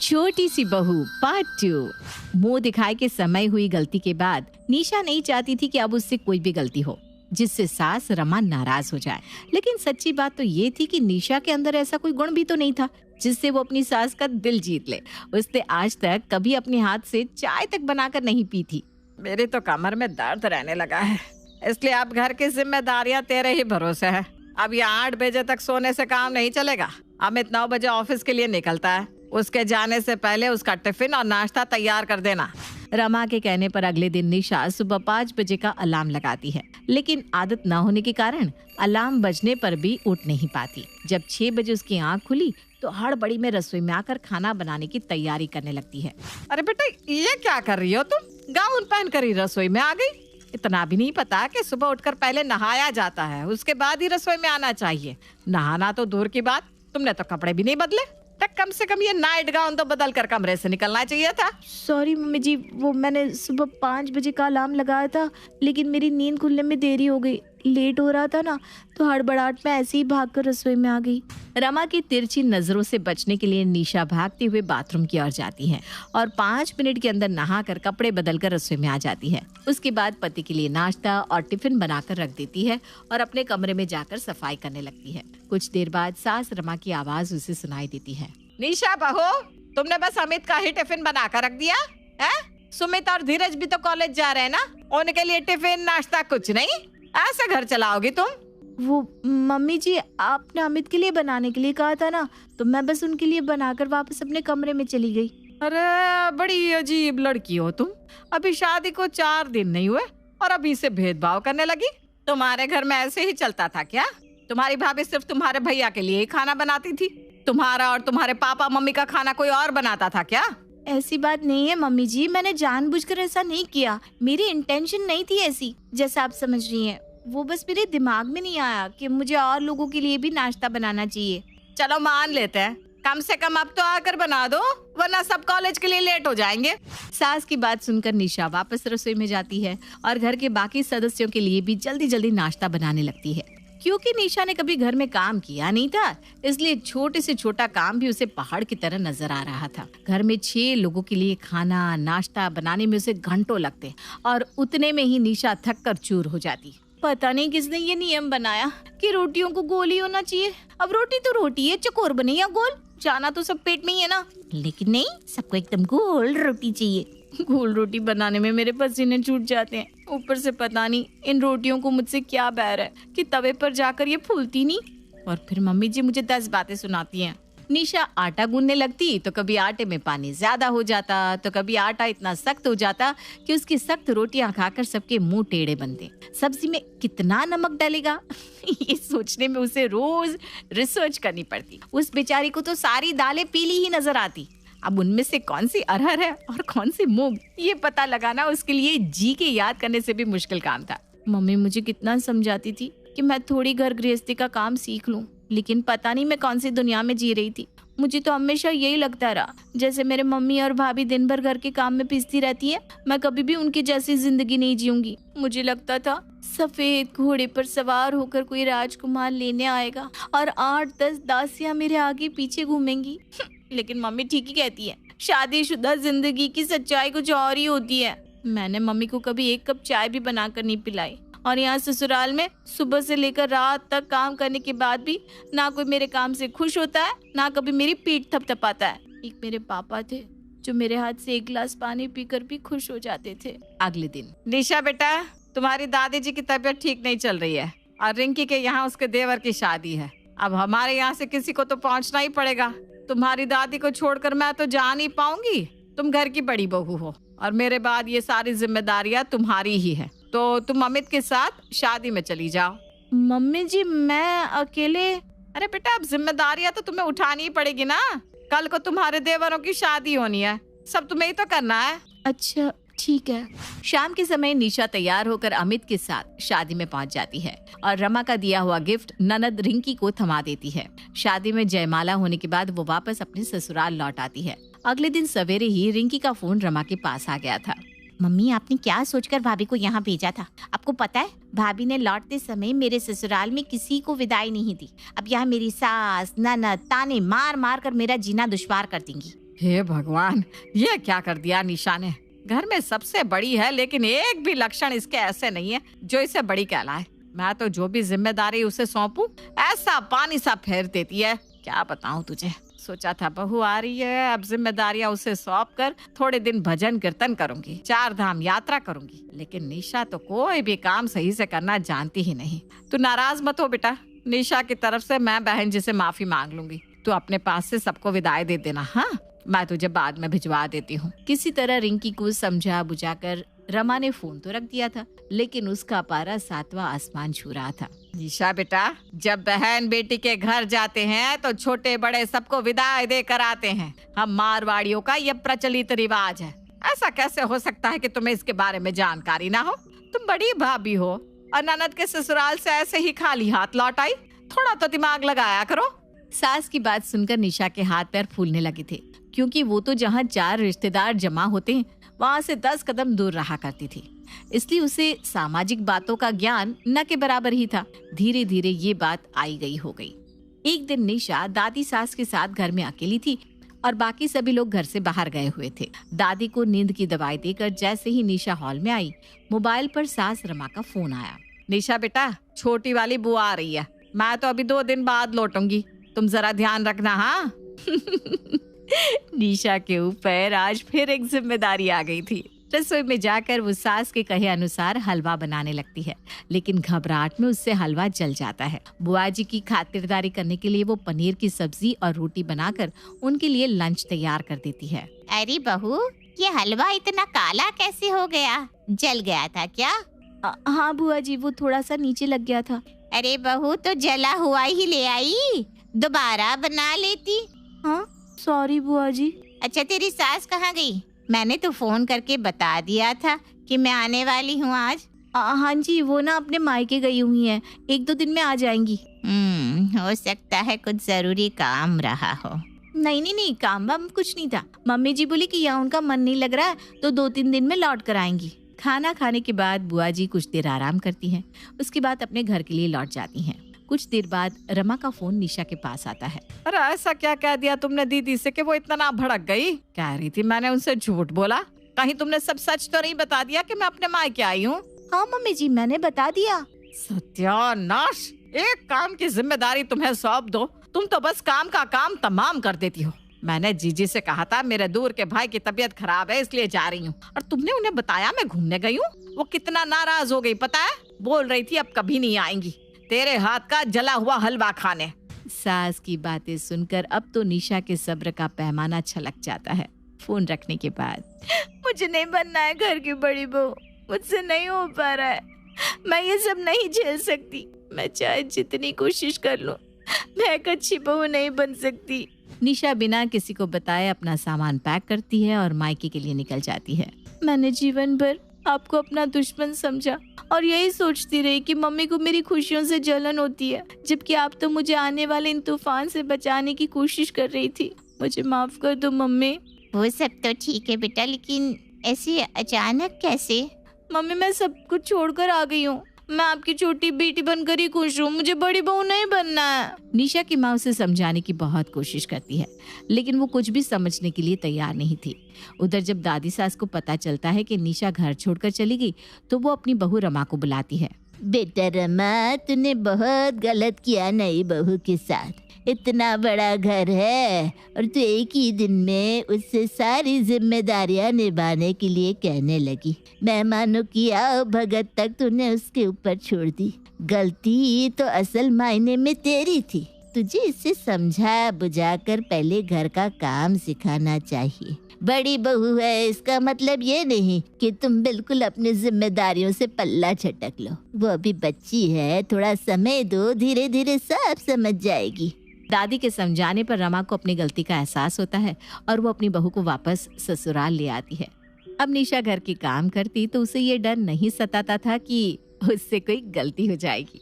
छोटी सी बहू पार्ट 2। मुंह दिखाए के समय हुई गलती के बाद निशा नहीं चाहती थी कि अब उससे कोई भी गलती हो जिससे सास रमा नाराज हो जाए। लेकिन सच्ची बात तो ये थी कि निशा के अंदर ऐसा कोई गुण भी तो नहीं था जिससे वो अपनी सास का दिल जीत ले। उसने आज तक कभी अपने हाथ से चाय तक बनाकर नहीं पी थी। मेरी तो कमर में दर्द रहने लगा है, इसलिए अब घर की जिम्मेदारियां तेरे ही भरोसे है। अब ये 8 बजे तक सोने से काम नहीं चलेगा। अमित 9 बजे ऑफिस के लिए निकलता है, उसके जाने से पहले उसका टिफिन और नाश्ता तैयार कर देना। रमा के कहने पर अगले दिन निशा सुबह 5 बजे का अलार्म लगाती है, लेकिन आदत न होने के कारण अलार्म बजने पर भी उठ नहीं पाती। जब 6 बजे उसकी आंख खुली तो हड़बड़ी में रसोई में आकर खाना बनाने की तैयारी करने लगती है। अरे बेटा, ये क्या कर रही हो तुम? गाउन पहन कर ही रसोई में आ गई? इतना भी नहीं पता कि सुबह उठकर पहले नहाया जाता है, उसके बाद ही रसोई में आना चाहिए। नहाना तो दूर की बात, तुमने तो कपड़े भी नहीं बदले। कम से कम ये नाइट गाउन तो बदल कर कमरे से निकलना चाहिए था। सॉरी मम्मी जी, वो मैंने सुबह 5 बजे का अलार्म लगाया था, लेकिन मेरी नींद खुलने में देरी हो गई। लेट हो रहा था ना, तो हड़बड़ाहट में ऐसे ही भागकर रसोई में आ गई। रमा की तिरछी नजरों से बचने के लिए निशा भागते हुए बाथरूम की ओर जाती है और 5 मिनट के अंदर नहाकर कपड़े बदलकर रसोई में आ जाती है। उसके बाद पति के लिए नाश्ता और टिफिन बनाकर रख देती है और अपने कमरे में जाकर सफाई करने लगती है। कुछ देर बाद सास रमा की आवाज उसे सुनाई देती है। निशा बहू, तुमने बस अमित का ही टिफिन बनाकर रख दिया है? सुमित और धीरज भी तो कॉलेज जा रहे हैं ना, उनके लिए टिफिन नाश्ता कुछ नहीं? ऐसे घर चलाओगी तुम? वो मम्मी जी, आपने अमित के लिए बनाने के लिए कहा था ना, तो मैं बस उनके लिए बनाकर वापस अपने कमरे में चली गई। अरे बड़ी अजीब लड़की हो तुम। अभी शादी को 4 दिन नहीं हुए और अभी से भेदभाव करने लगी। तुम्हारे घर में ऐसे ही चलता था क्या? तुम्हारी भाभी सिर्फ तुम्हारे भैया के लिए ही खाना बनाती थी? तुम्हारा और तुम्हारे पापा मम्मी का खाना कोई और बनाता था क्या? ऐसी बात नहीं है मम्मी जी, मैंने जानबूझकर ऐसा नहीं किया। मेरी इंटेंशन नहीं थी ऐसी जैसा आप समझ रही हैं। वो बस मेरे दिमाग में नहीं आया कि मुझे और लोगों के लिए भी नाश्ता बनाना चाहिए। चलो मान लेते हैं, कम से कम अब तो आकर बना दो, वरना सब कॉलेज के लिए लेट हो जाएंगे। सास की बात सुनकर निशा वापस रसोई में जाती है और घर के बाकी सदस्यों के लिए भी जल्दी जल्दी नाश्ता बनाने लगती है। क्योंकि निशा ने कभी घर में काम किया नहीं था, इसलिए छोटे से छोटा काम भी उसे पहाड़ की तरह नजर आ रहा था। घर में 6 लोगों के लिए खाना नाश्ता बनाने में उसे घंटों लगते और उतने में ही निशा थक कर चूर हो जाती। पता नहीं किसने ये नियम बनाया कि रोटियों को गोल ही होना चाहिए। अब रोटी तो रोटी है, चकोर बने या गोल, जाना तो सब पेट में ही है ना। लेकिन नहीं, सबको एकदम गोल रोटी चाहिए। गोल रोटी बनाने में मेरे पसीने छूट जाते हैं। ऊपर से पता नहीं इन रोटियों को मुझसे क्या बैर है कि तवे पर जाकर ये फूलती नहीं। और फिर मम्मी जी मुझे 10 बातें सुनाती हैं। निशा आटा गूंदने लगती तो कभी आटे में पानी ज्यादा हो जाता, तो कभी आटा इतना सख्त हो जाता कि उसकी सख्त रोटियां खाकर सबके मुंह टेढ़े बनते। सब्जी में कितना नमक डालेगा ये सोचने में उसे रोज रिसर्च करनी पड़ती। उस बेचारी को तो सारी दालें पीली ही नजर आती। अब उनमें से कौन सी अरहर है और कौन सी मूंग, ये पता लगाना उसके लिए जी के याद करने से भी मुश्किल काम था। मम्मी मुझे कितना समझाती थी कि मैं थोड़ी घर गृहस्थी का काम सीख लूं, लेकिन पता नहीं मैं कौन सी दुनिया में जी रही थी। मुझे तो हमेशा यही लगता रहा जैसे मेरे मम्मी और भाभी दिन भर घर के काम में पिसती रहती है, मैं कभी भी उनकी जैसी जिंदगी नहीं जीऊंगी। मुझे लगता था सफेद घोड़े पर सवार होकर कोई राजकुमार लेने आएगा और 8-10 दासियां मेरे आगे पीछे घूमेंगी। लेकिन मम्मी ठीक ही कहती है, शादीशुदा जिंदगी की सच्चाई कुछ और ही होती है। मैंने मम्मी को कभी 1 कप चाय भी बनाकर नहीं पिलाई और यहाँ ससुराल में सुबह से लेकर रात तक काम करने के बाद भी ना कोई मेरे काम से खुश होता है, ना कभी मेरी पीठ थपथपाता है। एक मेरे पापा थे जो मेरे हाथ से 1 गिलास पानी पीकर भी खुश हो जाते थे। अगले दिन, निशा बेटा, तुम्हारी दादी जी की तबीयत ठीक नहीं चल रही है और रिंकी के यहाँ उसके देवर की शादी है। अब हमारे यहाँ से किसी को तो पहुँचना ही पड़ेगा। तुम्हारी दादी को छोड़कर मैं तो जा नहीं पाऊंगी। तुम घर की बड़ी बहू हो और मेरे बाद ये सारी जिम्मेदारियां तुम्हारी ही है, तो तुम अमित के साथ शादी में चली जाओ। मम्मी जी मैं अकेले? अरे बेटा, अब जिम्मेदारियां तो तुम्हें उठानी ही पड़ेगी ना। कल को तुम्हारे देवरों की शादी होनी है, सब तुम्हें ही तो करना है। अच्छा ठीक है। शाम के समय निशा तैयार होकर अमित के साथ शादी में पहुंच जाती है और रमा का दिया हुआ गिफ्ट ननद रिंकी को थमा देती है। शादी में जयमाला होने के बाद वो वापस अपने ससुराल लौट आती है। अगले दिन सवेरे ही रिंकी का फोन रमा के पास आ गया था। मम्मी, आपने क्या सोचकर भाभी को यहाँ भेजा था? आपको पता है भाभी ने लौटते समय मेरे ससुराल में किसी को विदाई नहीं दी। अब यहाँ मेरी सास ननद ताने मार मार कर मेरा जीना दुश्वार कर देंगी। हे भगवान, ये क्या कर दिया निशा ने। घर में सबसे बड़ी है लेकिन एक भी लक्षण इसके ऐसे नहीं है जो इसे बड़ी कहलाए। मैं तो जो भी जिम्मेदारी उसे सौंपूं ऐसा पानी सा फेर देती है। क्या बताऊं तुझे, सोचा था बहू आ रही है, अब जिम्मेदारियां उसे सौंप कर थोड़े दिन भजन कीर्तन करूंगी, 4 धाम यात्रा करूंगी। लेकिन निशा तो कोई भी काम सही से करना जानती ही नहीं। तू नाराज मत हो बेटा, निशा की तरफ से मैं बहन जी से माफी मांग लूंगी। तू अपने पास से सबको विदाई दे देना। हाँ, मैं तुझे बाद में भिजवा देती हूँ। किसी तरह रिंकी को समझा बुझाकर रमा ने फोन तो रख दिया था, लेकिन उसका पारा 7वां आसमान छू रहा था। निशा बेटा, जब बहन बेटी के घर जाते हैं तो छोटे बड़े सबको विदाई देकर आते हैं। हम मारवाड़ियों का ये प्रचलित रिवाज है। ऐसा कैसे हो सकता है कि तुम्हें इसके बारे में जानकारी ना हो? तुम बड़ी भाभी हो और ननद के ससुराल से ऐसे ही खाली हाथ लौट आई। थोड़ा तो दिमाग लगाया करो। सास की बात सुनकर निशा के हाथ पैर फूलने लगे थे, क्योंकि वो तो जहाँ 4 रिश्तेदार जमा होते हैं वहाँ से 10 कदम दूर रहा करती थी। इसलिए उसे सामाजिक बातों का ज्ञान न के बराबर ही था। धीरे धीरे ये बात आई गई हो गई। एक दिन निशा दादी सास के साथ घर में अकेली थी और बाकी सभी लोग घर से बाहर गए हुए थे। दादी को नींद की दवाई देकर जैसे ही निशा हॉल में आई, मोबाइल पर सास रमा का फोन आया। निशा बेटा, छोटी वाली बुआ आ रही है। मैं तो अभी 2 दिन बाद लौटूंगी, तुम जरा ध्यान रखना। हाँ। निशा के ऊपर आज फिर एक जिम्मेदारी आ गई थी। रसोई में जाकर वो सास के कहे अनुसार हलवा बनाने लगती है, लेकिन घबराहट में उससे हलवा जल जाता है। बुआ जी की खातिरदारी करने के लिए वो पनीर की सब्जी और रोटी बनाकर उनके लिए लंच तैयार कर देती है। अरे बहू, ये हलवा इतना काला कैसे हो गया? जल गया था क्या? हाँ बुआ जी, वो थोड़ा सा नीचे लग गया था। अरे बहू, तो जला हुआ ही ले आई, दोबारा बना लेती। हाँ सॉरी बुआ जी। अच्छा, तेरी सास कहाँ गई? मैंने तो फोन करके बता दिया था कि मैं आने वाली हूँ आज। हाँ जी, वो ना अपने मायके गई हुई हैं, 1-2 दिन में आ जाएंगी। हो सकता है कुछ जरूरी काम रहा हो। नहीं, काम वाम कुछ नहीं था। मम्मी जी बोली कि यहाँ उनका मन नहीं लग रहा है तो 2-3 दिन में लौट कर आएंगी। खाना खाने के बाद बुआ जी कुछ देर आराम करती हैं, उसके बाद अपने घर के लिए लौट जाती हैं। कुछ देर बाद रमा का फोन निशा के पास आता है। अरे ऐसा क्या कह दिया तुमने दीदी से कि वो इतना ना भड़क गई? कह रही थी मैंने उनसे झूठ बोला। कहीं तुमने सब सच तो नहीं बता दिया कि मैं अपने मायके आई हूँ? हाँ मम्मी जी, मैंने बता दिया। सत्यानाश, एक काम की जिम्मेदारी तुम्हें सौंप दो, तुम तो बस काम का काम तमाम कर देती हो। मैंने जीजी से कहा था मेरे दूर के भाई की तबीयत खराब है इसलिए जा रही हूँ, और तुमने उन्हें बताया मैं घूमने गई हूँ। वो कितना नाराज हो गई पता है? बोल रही थी अब कभी नहीं आएंगी तेरे हाथ का जला हुआ हलवा खाने। सास की बातें सुनकर अब तो निशा के सब्र का पैमाना छलक जाता है। फोन रखने के बाद, मुझे नहीं बनना है घर की बड़ी बहू, मुझसे नहीं हो पा रहा है, मैं ये सब नहीं झेल सकती। मैं चाहे जितनी कोशिश कर लूं, मैं एक अच्छी बहू नहीं बन सकती। निशा बिना किसी को बताए अपना सामान पैक करती है और मायके के लिए निकल जाती है। मैंने जीवन भर आपको अपना दुश्मन समझा और यही सोचती रही कि मम्मी को मेरी खुशियों से जलन होती है, जबकि आप तो मुझे आने वाले इन तूफान से बचाने की कोशिश कर रही थी। मुझे माफ कर दो मम्मी। वो सब तो ठीक है बेटा, लेकिन ऐसे अचानक कैसे? मम्मी, मैं सब कुछ छोड़कर आ गई हूँ। मैं आपकी छोटी बेटी बनकर ही खुश हूँ, मुझे बड़ी बहू नहीं बनना है। निशा की माँ उसे समझाने की बहुत कोशिश करती है, लेकिन वो कुछ भी समझने के लिए तैयार नहीं थी। उधर जब दादी सास को पता चलता है कि निशा घर छोड़कर चली गई, तो वो अपनी बहू रमा को बुलाती है। बेटा रमा, तूने बहुत गलत किया नई बहू के साथ। इतना बड़ा घर है और तू एक ही दिन में उससे सारी जिम्मेदारियां निभाने के लिए कहने लगी। मेहमानों की आओ भगत तक तूने उसके ऊपर छोड़ दी। गलती तो असल मायने में तेरी थी। तुझे इसे समझा बुझाकर पहले घर का काम सिखाना चाहिए। बड़ी बहू है इसका मतलब ये नहीं कि तुम बिल्कुल अपनी जिम्मेदारियों से पल्ला झटक लो। वो अभी बच्ची है, थोड़ा समय दो, धीरे धीरे सब समझ जाएगी। दादी के समझाने पर रमा को अपनी गलती का एहसास होता है और वो अपनी बहू को वापस ससुराल ले आती है। अब निशा घर की काम करती तो उसे ये डर नहीं सताता था कि उससे कोई गलती हो जाएगी।